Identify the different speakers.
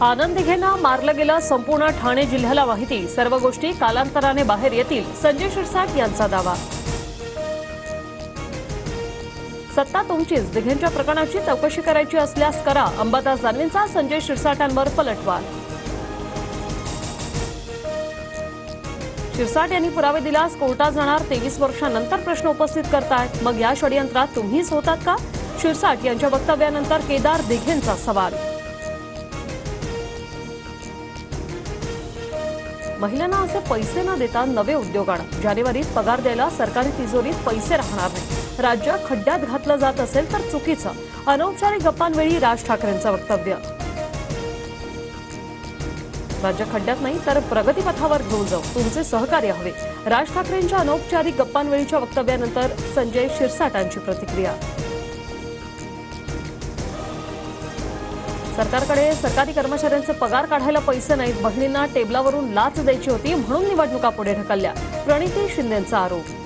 Speaker 1: आनंद दिघेंना मारलं गेलं, संपूर्ण ठाणे जिल्ह्याला माहिती. सर्व गोष्टी कालांतराने बाहेर येतील, संजय शिरसाट यांचा दावा. सत्ता तुमचीच, दिघेंच्या प्रकरणाची चौकशी करायची असल्यास करा. अंबादास दानवेंचा संजय शिरसाटांवर पलटवार. शिरसाट यांनी पुरावे दिल्यास कोर्टात जाणार. 23 वर्षांनंतर प्रश्न उपस्थित करतायत. मग या षडयंत्रात तुम्हीच होतात का? शिरसाट यांच्या वक्तव्यानंतर केदार दिघेंचा सवाल. महिलांना असे पैसे न देता नवे उद्योग आणा. जानेवारीत पगार द्यायला सरकारी तिजोरीत पैसे राहणार नाही. राज्य खड्ड्यात घातलं जात असेल तर चुकीचं. अनौपचारिक गप्पांवेळी राज ठाकरेंचं वक्तव्य. राज्य खड्ड्यात नाही तर प्रगतीपथावर घेऊन जाऊ, तुमचे सहकार्य हवे. राज ठाकरेंच्या अनौपचारिक गप्पांवेळीच्या वक्तव्यानंतर संजय शिरसाटांची प्रतिक्रिया. सरकारकडे सरकारी कर्मचाऱ्यांचे पगार काढायला पैसे नाहीत. बहिणींना टेबलावरून लाच द्यायची होती म्हणून निवडणुका पुढे ढकलल्या. प्रणिती शिंदेंचा आरोप.